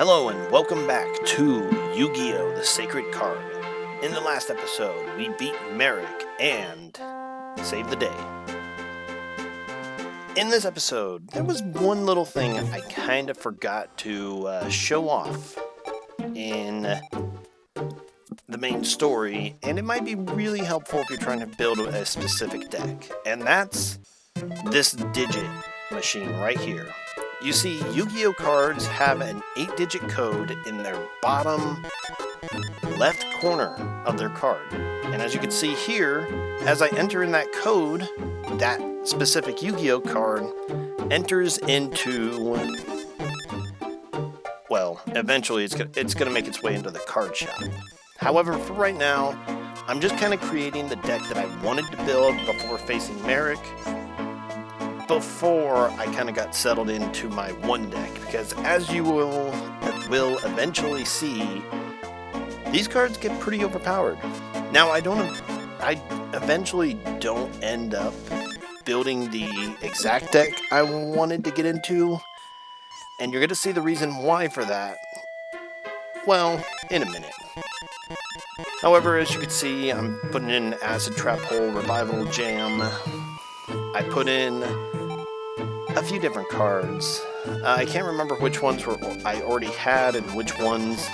Hello and welcome back to Yu-Gi-Oh! The Sacred Card. In the last episode, we beat Merrick and saved the day. In this episode, there was one little thing I kind of forgot to show off in the main story, and it might be really helpful if you're trying to build a specific deck, and that's this digit machine right here. You see, Yu-Gi-Oh! Cards have an 8-digit code in their bottom left corner of their card. And as you can see here, as I enter in that code, that specific Yu-Gi-Oh! Card enters into, well, eventually it's going to make its way into the card shop. However, for right now, I'm just kind of creating the deck that I wanted to build before facing Merrick, before I kind of got settled into my one deck, because as you will eventually see, these cards get pretty overpowered. Now I eventually don't end up building the exact deck I wanted to get into, and you're going to see the reason why for that, well, in a minute. However, as you can see, I'm putting in Acid Trap Hole, Revival Jam. I put in a few different cards. I can't remember which ones I already had and which ones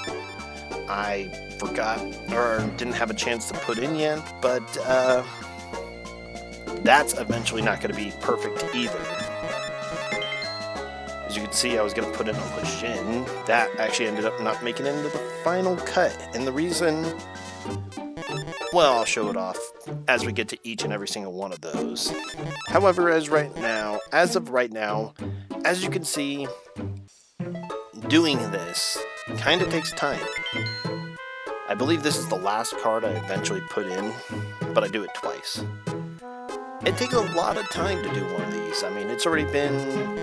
I forgot or didn't have a chance to put in yet, but that's eventually not going to be perfect either. As you can see, I was going to put in a Lejin. That actually ended up not making it into the final cut, and the reason, well, I'll show it off as we get to each and every single one of those. However, as of right now, as you can see, doing this kind of takes time. I believe this is the last card I eventually put in, but I do it twice. It takes a lot of time to do one of these. I mean, it's already been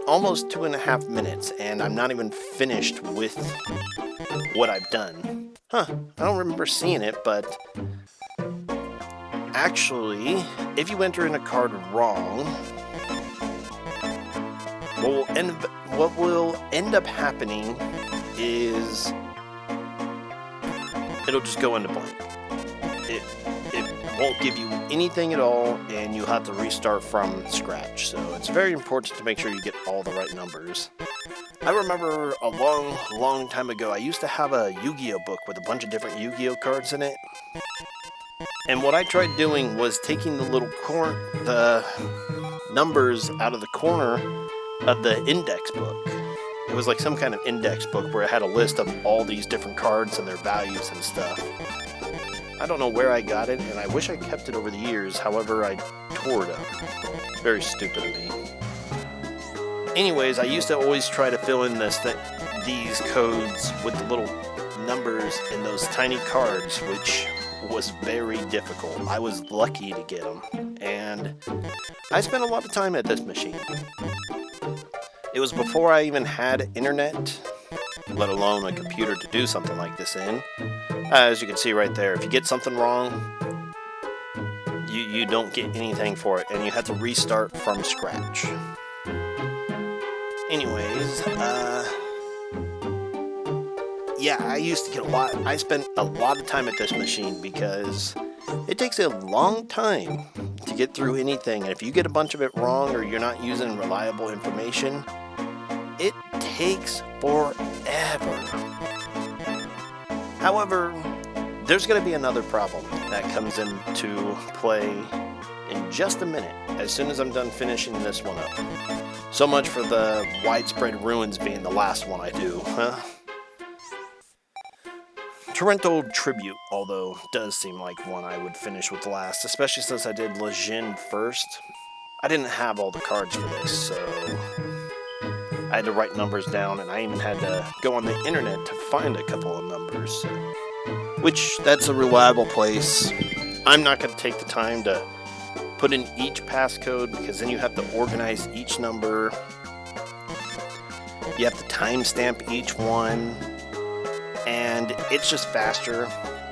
almost 2.5 minutes, and I'm not even finished with what I've done. I don't remember seeing it, but actually, if you enter in a card wrong, what will end up happening is it'll just go into blank. It won't give you anything at all, and you'll have to restart from scratch. So it's very important to make sure you get all the right numbers. I remember a long time ago, I used to have a Yu-Gi-Oh! Book with a bunch of different Yu-Gi-Oh! Cards in it. And what I tried doing was taking the numbers out of the corner of the index book. It was like some kind of index book where it had a list of all these different cards and their values and stuff. I don't know where I got it, and I wish I kept it over the years. However, I tore it up. Very stupid of me. Anyways, I used to always try to fill in these codes with the little numbers in those tiny cards, which was very difficult. I was lucky to get them, and I spent a lot of time at this machine. It was before I even had internet, let alone a computer to do something like this in. As you can see right there, if you get something wrong, you don't get anything for it, and you have to restart from scratch. Anyways, yeah, I spent a lot of time at this machine because it takes a long time to get through anything, and if you get a bunch of it wrong or you're not using reliable information, it takes forever. However, there's going to be another problem that comes into play in just a minute, as soon as I'm done finishing this one up. So much for the Widespread Ruins being the last one I do, huh? Torrential Tribute, although, does seem like one I would finish with last, especially since I did Lejin first. I didn't have all the cards for this, so I had to write numbers down, and I even had to go on the internet to find a couple of numbers, which, that's a reliable place. I'm not going to take the time to put in each passcode, because then you have to organize each number. You have to timestamp each one, and it's just faster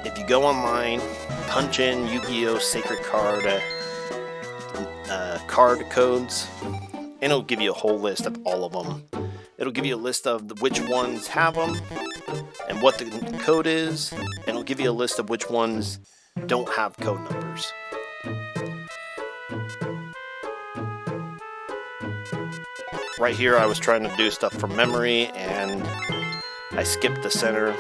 if you go online, punch in Yu-Gi-Oh! Sacred Card card codes, and it'll give you a whole list of all of them. It'll give you a list of which ones have them and what the code is, and it'll give you a list of which ones don't have code numbers. Right here I was trying to do stuff from memory and I skipped the center.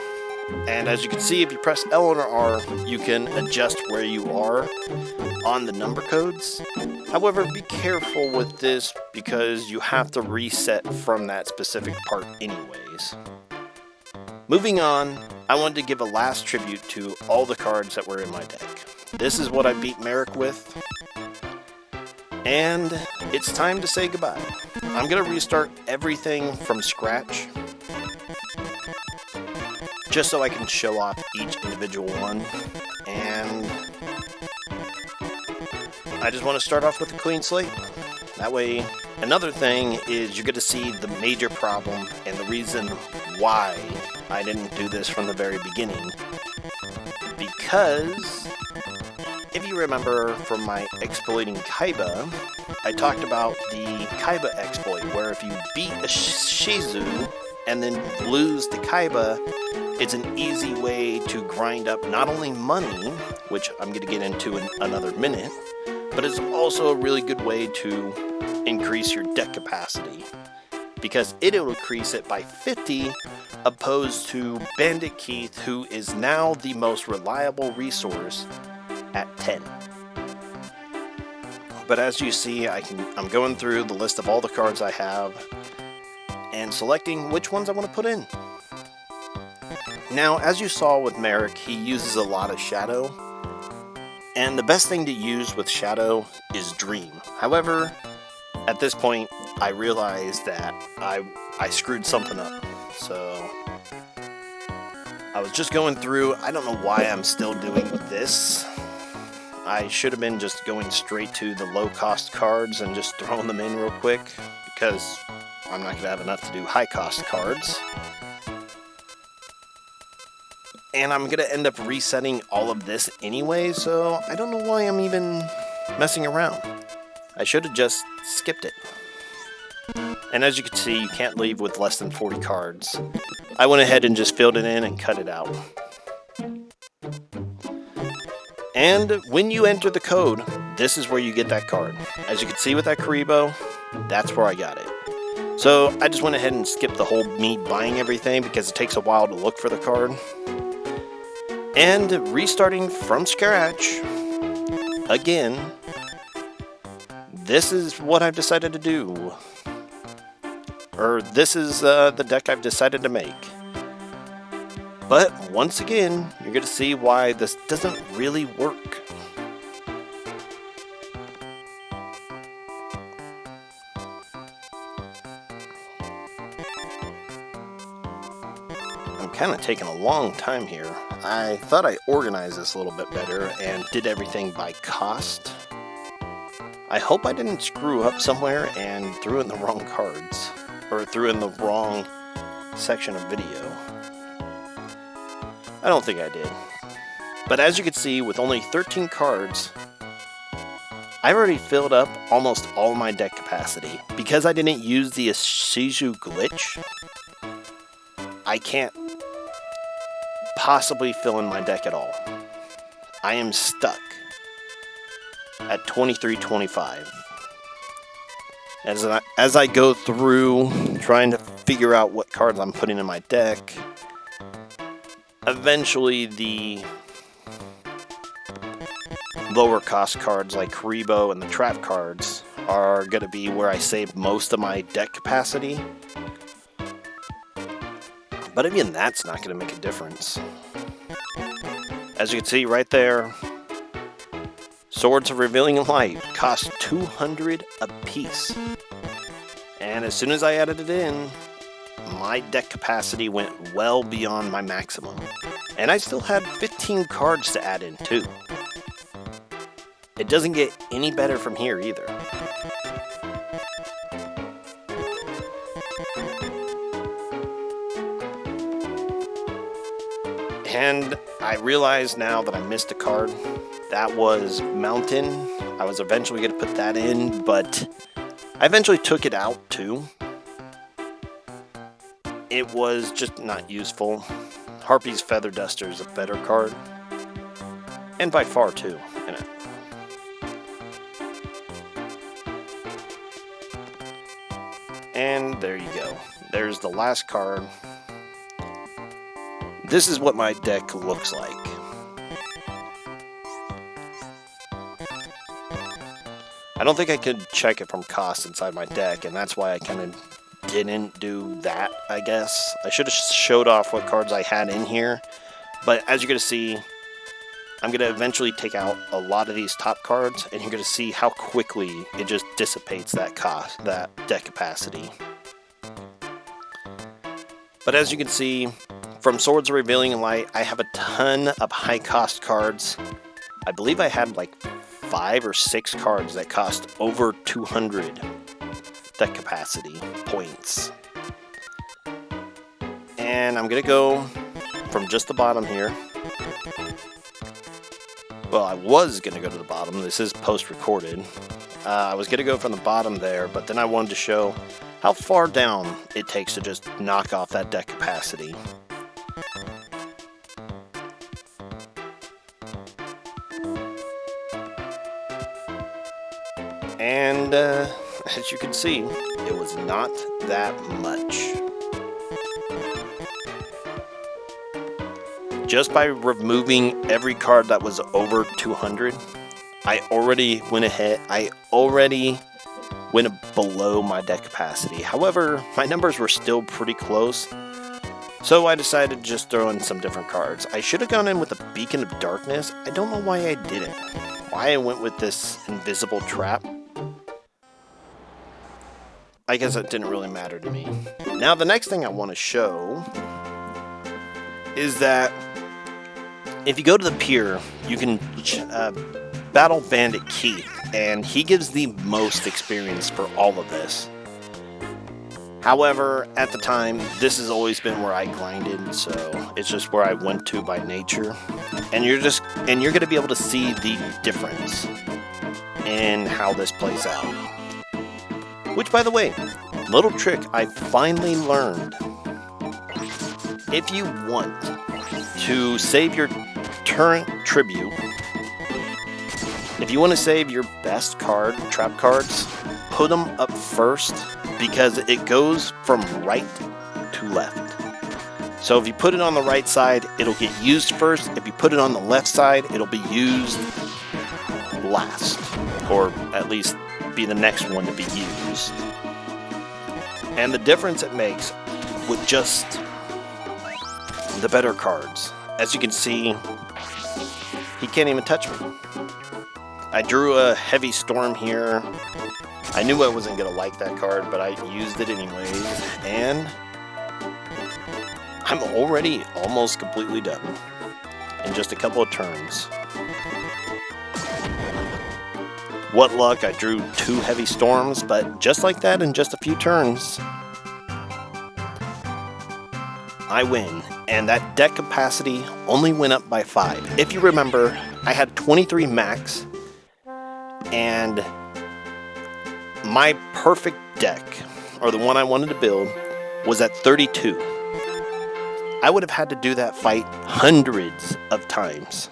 And as you can see, if you press L or R, you can adjust where you are on the number codes. However, be careful with this because you have to reset from that specific part anyways. Moving on, I wanted to give a last tribute to all the cards that were in my deck. This is what I beat Merrick with. And it's time to say goodbye. I'm going to restart everything from scratch, just so I can show off each individual one. And I just want to start off with a clean slate. That way, another thing is you get to see the major problem and the reason why I didn't do this from the very beginning. Because if you remember from my exploiting Kaiba, I talked about the Kaiba exploit, where if you beat a Shizu and then lose the Kaiba, it's an easy way to grind up not only money, which I'm going to get into in another minute, but it's also a really good way to increase your deck capacity, because it'll increase it by 50 opposed to Bandit Keith, who is now the most reliable resource at 10. But as you see, I'm going through the list of all the cards I have and selecting which ones I want to put in. Now, as you saw with Merrick, he uses a lot of Shadow, and the best thing to use with Shadow is Dream. However, at this point, I realized that I screwed something up. So I was just going through. I don't know why I'm still doing this. I should have been just going straight to the low-cost cards and just throwing them in real quick, because I'm not going to have enough to do high-cost cards. And I'm going to end up resetting all of this anyway, so I don't know why I'm even messing around. I should have just skipped it. And as you can see, you can't leave with less than 40 cards. I went ahead and just filled it in and cut it out. And when you enter the code, this is where you get that card. As you can see with that Kuriboh, that's where I got it. So I just went ahead and skipped the whole me buying everything because it takes a while to look for the card. And restarting from scratch, again, this is what I've decided to do. Or this is the deck I've decided to make. But once again, you're going to see why this doesn't really work. I'm kind of taking a long time here. I thought I organized this a little bit better and did everything by cost. I hope I didn't screw up somewhere and threw in the wrong cards, or threw in the wrong section of video. I don't think I did. But as you can see, with only 13 cards, I've already filled up almost all my deck capacity. Because I didn't use the Shizu glitch, I can't possibly fill in my deck at all. I am stuck at 23-25. As I go through trying to figure out what cards I'm putting in my deck, eventually the lower cost cards like Kuriboh and the trap cards are going to be where I save most of my deck capacity. But even that's not going to make a difference. As you can see right there, Swords of Revealing Light cost 200 a piece. And as soon as I added it in, my deck capacity went well beyond my maximum. And I still had 15 cards to add in too. It doesn't get any better from here either. And I realize now that I missed a card. That was Mountain. I was eventually going to put that in, but I eventually took it out too. it was just not useful. Harpy's Feather Duster is a better card, and by far too. And there you go. There's the last card. This is what my deck looks like. I don't think I could check it from cost inside my deck, and that's why I kind of didn't do that, I guess. I should have showed off what cards I had in here, but as you're going to see, I'm going to eventually take out a lot of these top cards, and you're going to see how quickly it just dissipates that cost, that deck capacity. But as you can see, from Swords of Revealing Light, I have a ton of high cost cards. I believe I had like 5 or 6 cards that cost over 200 deck capacity points. And I'm going to go from just the bottom here. Well, I was going to go to the bottom. This is post-recorded. I was going to go from the bottom there, but then I wanted to show how far down it takes to just knock off that deck capacity. And as you can see, it was not that much. Just by removing every card that was over 200, I already went ahead. I already went below my deck capacity. However, my numbers were still pretty close, so I decided to just throw in some different cards. I should have gone in with a Beacon of Darkness. I don't know why I didn't. Why I went with this Invisible Trap. I guess it didn't really matter to me. Now, the next thing I want to show is that if you go to the pier, you can battle Bandit Keith, and he gives the most experience for all of this. However, at the time, this has always been where I grinded, so it's just where I went to by nature. And you're going to be able to see the difference in how this plays out. Which, by the way, little trick I finally learned. If you want to save your turret tribute, if you want to save your best card, trap cards, put them up first, because it goes from right to left. So if you put it on the right side, it'll get used first. If you put it on the left side, it'll be used last, or at least be the next one to be used. And the difference it makes with just the better cards. As you can see, he can't even touch me. I drew a Heavy Storm here. I knew I wasn't going to like that card, but I used it anyways, and I'm already almost completely done in just a couple of turns. What luck, I drew 2 Heavy Storms, but just like that, in just a few turns, I win, and that deck capacity only went up by 5. If you remember, I had 23 max, and my perfect deck, or the one I wanted to build, was at 32. I would have had to do that fight hundreds of times.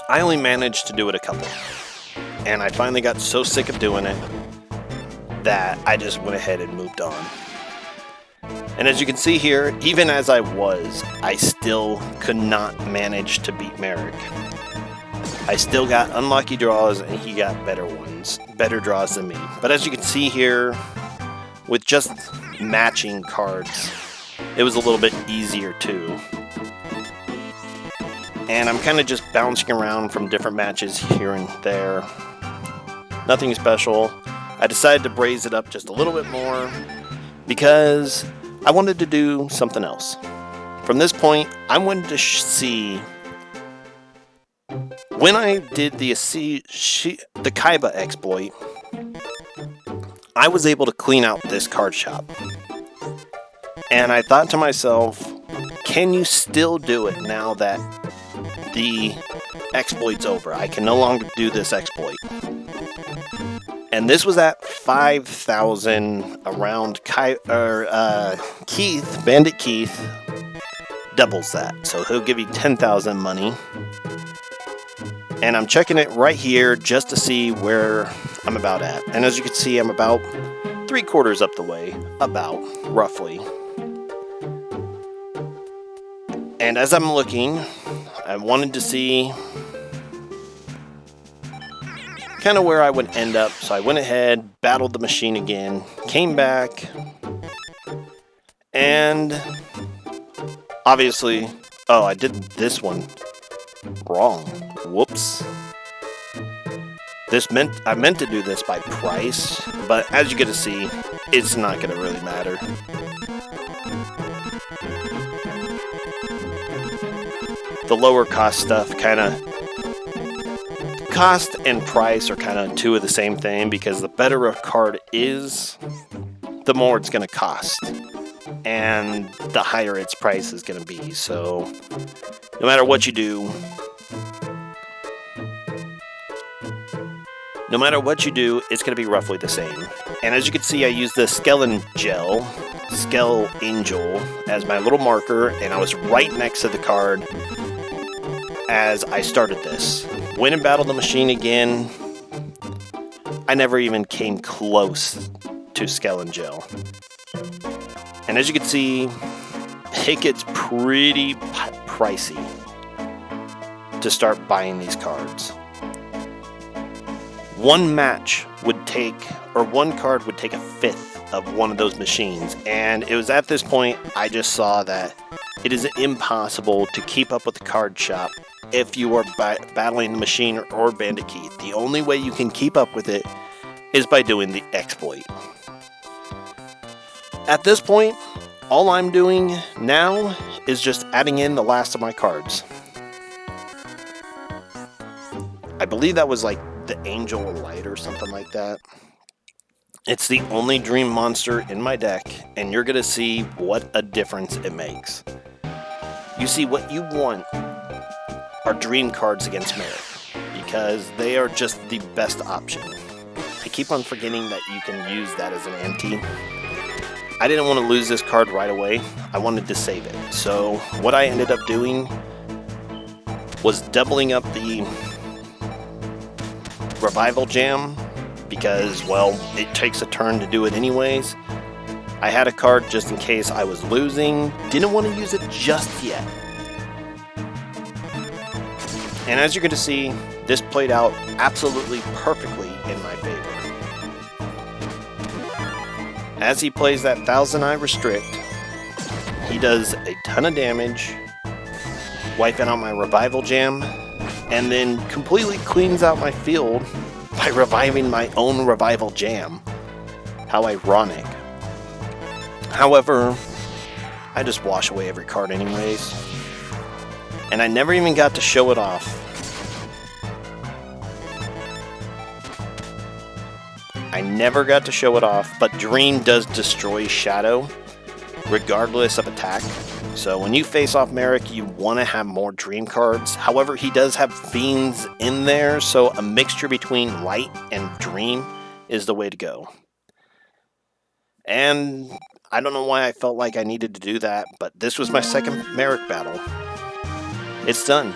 I only managed to do it a couple, and I finally got so sick of doing it that I just went ahead and moved on. And as you can see here, even as I still could not manage to beat Merrick. I still got unlucky draws, and he got better draws than me. But as you can see here, with just matching cards, it was a little bit easier too. And I'm kind of just bouncing around from different matches here and there. Nothing special. I decided to braise it up just a little bit more because I wanted to do something else. From this point, I wanted to see, when I did the Kaiba exploit, I was able to clean out this card shop. And I thought to myself, can you still do it now that the exploit's over? I can no longer do this exploit. And this was at 5,000 around Keith, Bandit Keith, doubles that. So he'll give you 10,000 money. And I'm checking it right here just to see where I'm about at. And as you can see, I'm about 3/4 up the way, roughly. And as I'm looking, I wanted to see kind of where I would end up. So I went ahead, battled the machine again, came back, and obviously, oh, I did this one wrong. Whoops. I meant to do this by price, but as you get to see, it's not going to really matter. The lower cost stuff cost and price are kind of two of the same thing, because the better a card is, the more it's going to cost, and the higher its price is going to be. So no matter what you do, it's going to be roughly the same. And as you can see, I used the Skell Angel as my little marker, and I was right next to the card as I started this. Went and battled the machine again. I never even came close to Skell Angel. And as you can see, it gets pretty pricey to start buying these cards. One card would take a fifth of one of those machines. And it was at this point I just saw that it is impossible to keep up with the card shop if you are battling the machine or Bandit Keith. The only way you can keep up with it is by doing the exploit. At this point, all I'm doing now is just adding in the last of my cards. I believe that was like the Angel Light or something like that. It's the only dream monster in my deck, and you're going to see what a difference it makes. You see, what you want are dream cards against Merit, because they are just the best option. I keep on forgetting that you can use that as an ante. I didn't want to lose this card right away. I wanted to save it. So what I ended up doing was doubling up the Revival Jam, because, well, it takes a turn to do it anyways. I had a card just in case I was losing. Didn't want to use it just yet. And as you're going to see, this played out absolutely perfectly in my favor. As he plays that Thousand Eye Restrict, he does a ton of damage, wiping out my Revival Jam, and then completely cleans out my field by reviving my own Revival Jam. How ironic. However, I just wash away every card anyways. And I never even got to show it off. But Dream does destroy Shadow, regardless of attack. So when you face off Merrick, you want to have more Dream cards. However, he does have Fiends in there, so a mixture between Light and Dream is the way to go. And I don't know why I felt like I needed to do that, but this was my second Merrick battle. It's done.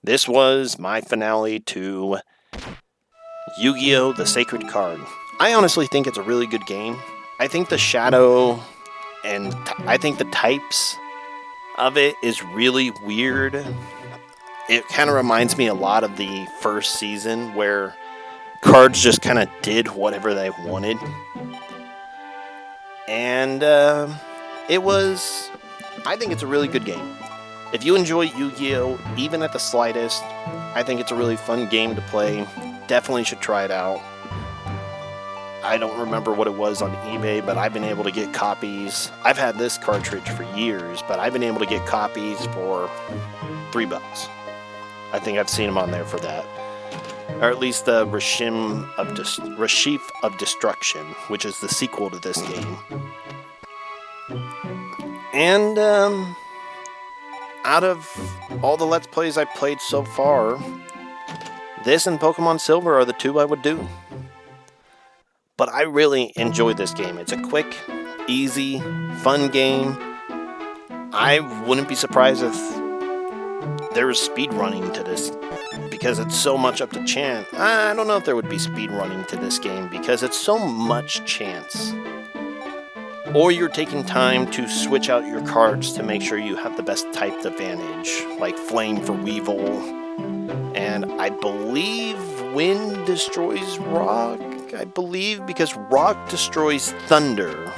This was my finale to Yu-Gi-Oh! The Sacred Card. I honestly think it's a really good game. I think the Shadow and I think the types of it is really weird. It kind of reminds me a lot of the first season, where cards just kind of did whatever they wanted. And I think it's a really good game. If you enjoy Yu-Gi-Oh! Even at the slightest, I think it's a really fun game to play. Definitely should try it out. I don't remember what it was on eBay, but I've been able to get copies. I've had this cartridge for years, but I've been able to get copies for $3. I think I've seen them on there for that. Or at least the Rashif of Destruction, which is the sequel to this game. And out of all the Let's Plays I've played so far, This and Pokemon Silver are the two I would do. But I really enjoyed this game. It's a quick, easy, fun game. I wouldn't be surprised if there was speed running to this because it's so much up to chance. I don't know if there would be speed running to this game because it's so much chance. Or you're taking time to switch out your cards to make sure you have the best type advantage, like Flame for Weevil. And I believe Wind destroys Rock, I believe, because Rock destroys Thunder.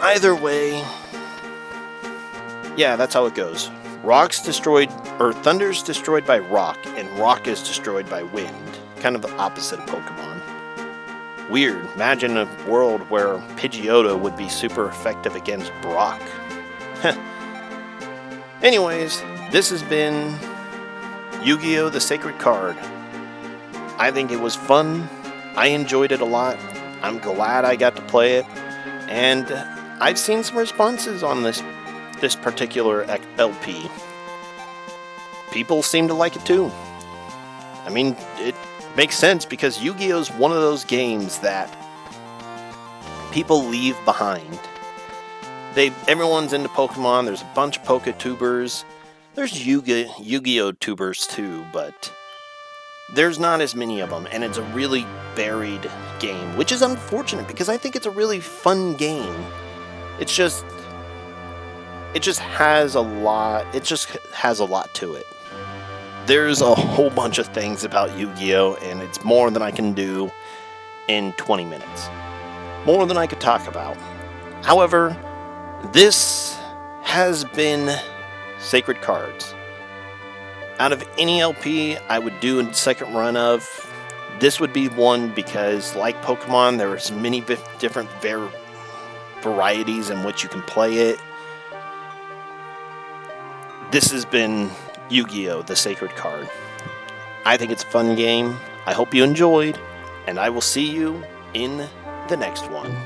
Either way, yeah, that's how it goes. Rock's destroyed, or Thunder's destroyed by Rock, and Rock is destroyed by Wind. Kind of the opposite of Pokemon. Weird. Imagine a world where Pidgeotto would be super effective against Brock. Anyways, this has been Yu-Gi-Oh! The Sacred Card. I think it was fun. I enjoyed it a lot. I'm glad I got to play it. And I've seen some responses on this particular LP. People seem to like it too. I mean, it makes sense because Yu-Gi-Oh! Is one of those games that people leave behind. Everyone's into Pokemon. There's a bunch of Poketubers. There's Yu-Gi-Oh! Tubers too, but there's not as many of them, and it's a really buried game, which is unfortunate because I think it's a really fun game. It just has a lot to it. There's a whole bunch of things about Yu-Gi-Oh! And it's more than I can do in 20 minutes. More than I could talk about. However, this has been Sacred Cards. Out of any LP I would do a second run of, this would be one because, like Pokemon, there's many different varieties in which you can play it. This has been Yu-Gi-Oh! The Sacred Card. I think it's a fun game. I hope you enjoyed, and I will see you in the next one.